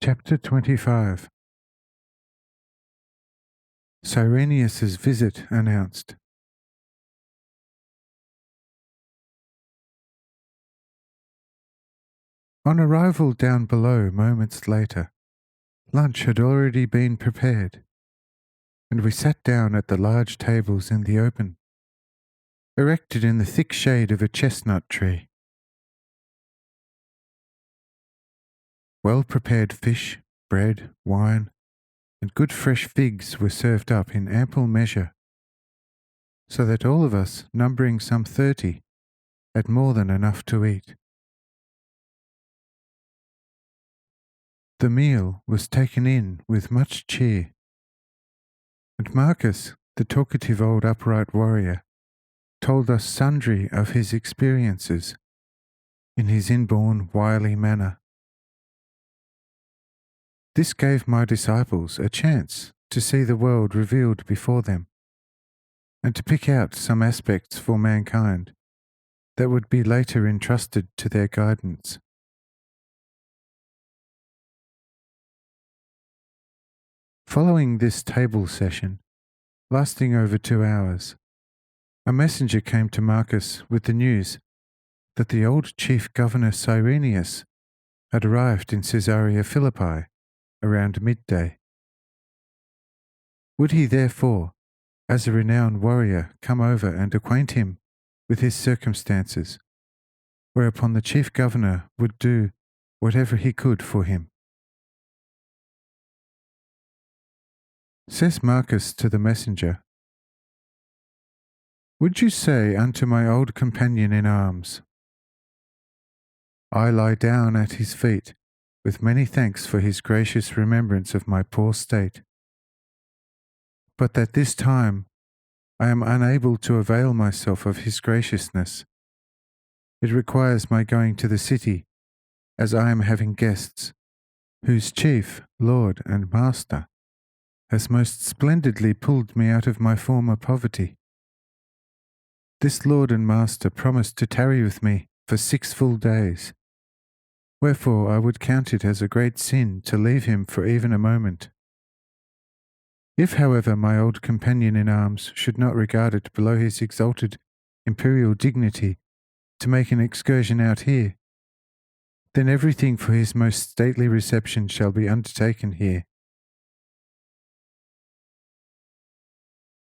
Chapter 25. Cyrenius's visit announced. On arrival down below moments later, lunch had already been prepared, and we sat down at the large tables in the open, erected in the thick shade of a chestnut tree. Well-prepared fish, bread, wine, and good fresh figs were served up in ample measure, so that all of us, numbering some 30, had more than enough to eat. The meal was taken in with much cheer, and Marcus, the talkative old upright warrior, told us sundry of his experiences in his inborn wily manner. This gave my disciples a chance to see the world revealed before them, and to pick out some aspects for mankind that would be later entrusted to their guidance. Following this table session, lasting over 2 hours, a messenger came to Marcus with the news that the old chief governor Cyrenius had arrived in Caesarea Philippi around midday. Would he therefore, as a renowned warrior, come over and acquaint him with his circumstances, whereupon the chief governor would do whatever he could for him? Says Marcus to the messenger, "Would you say unto my old companion in arms, I lie down at his feet with many thanks for his gracious remembrance of my poor state, but that this time I am unable to avail myself of his graciousness. It requires my going to the city, as I am having guests, whose chief, lord, and master has most splendidly pulled me out of my former poverty. This lord and master promised to tarry with me for 6 full days, wherefore I would count it as a great sin to leave him for even a moment. If, however, my old companion in arms should not regard it below his exalted imperial dignity to make an excursion out here, then everything for his most stately reception shall be undertaken here."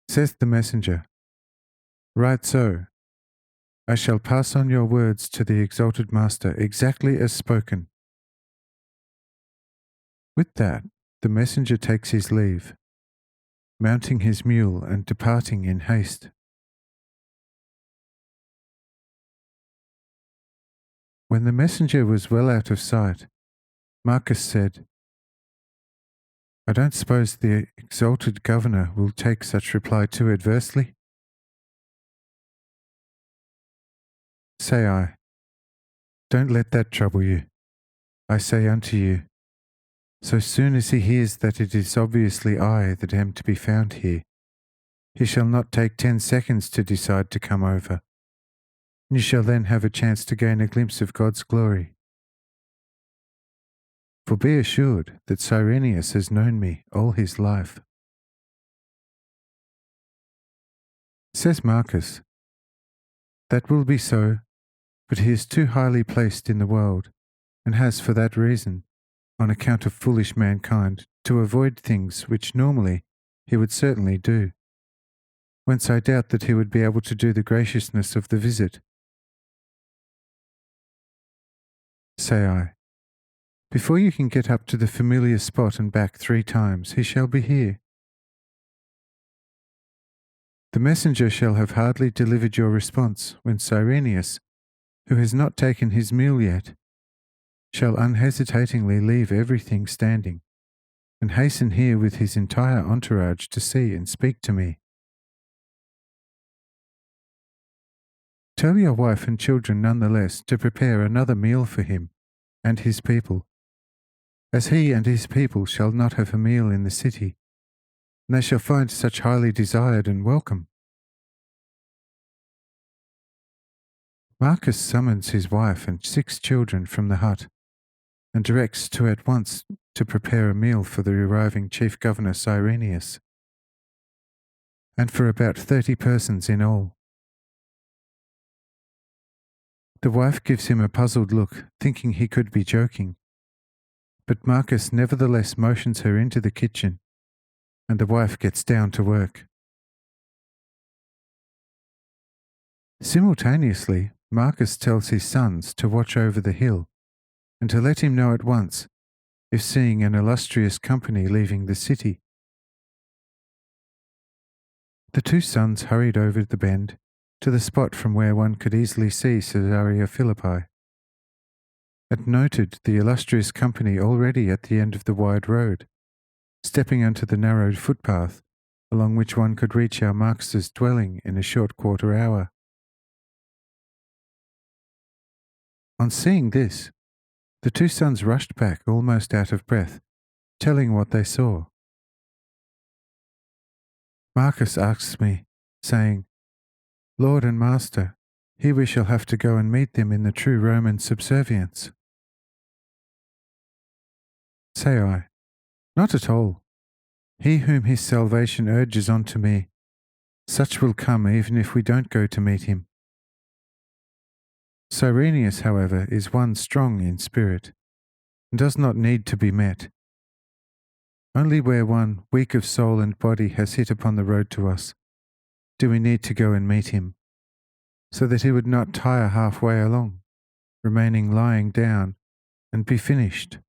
Says the messenger, "Right so. I shall pass on your words to the exalted master exactly as spoken." With that, the messenger takes his leave, mounting his mule and departing in haste. When the messenger was well out of sight, Marcus said, "I don't suppose the exalted governor will take such reply too adversely?" Say I, "Don't let that trouble you. I say unto you, so soon as he hears that it is obviously I that am to be found here, he shall not take 10 seconds to decide to come over. You shall then have a chance to gain a glimpse of God's glory. For be assured that Cyrenius has known me all his life." Says Marcus, "That will be so, but he is too highly placed in the world, and has for that reason, on account of foolish mankind, to avoid things which normally he would certainly do, whence I doubt that he would be able to do the graciousness of the visit." Say I, "Before you can get up to the familiar spot and back 3 times, he shall be here. The messenger shall have hardly delivered your response when Cyrenius, who has not taken his meal yet, shall unhesitatingly leave everything standing, and hasten here with his entire entourage to see and speak to me. Tell your wife and children nonetheless to prepare another meal for him and his people, as he and his people shall not have a meal in the city, and they shall find such highly desired and welcome." Marcus summons his wife and 6 children from the hut, and directs to at once to prepare a meal for the arriving Chief Governor Cyrenius, and for about 30 persons in all. The wife gives him a puzzled look, thinking he could be joking, but Marcus nevertheless motions her into the kitchen, and the wife gets down to work. Simultaneously, Marcus tells his sons to watch over the hill, and to let him know at once if seeing an illustrious company leaving the city. The two sons hurried over the bend to the spot from where one could easily see Caesarea Philippi, and noted the illustrious company already at the end of the wide road, stepping onto the narrow footpath along which one could reach our master's dwelling in a short quarter hour. On seeing this, the two sons rushed back almost out of breath, telling what they saw. Marcus asks me, saying, "Lord and Master, here we shall have to go and meet them in the true Roman subservience." Say I, "Not at all. He whom his salvation urges on to me, such will come even if we don't go to meet him. Cyrenius, however, is one strong in spirit, and does not need to be met. Only where one, weak of soul and body, has hit upon the road to us, do we need to go and meet him, so that he would not tire halfway along, remaining lying down, and be finished."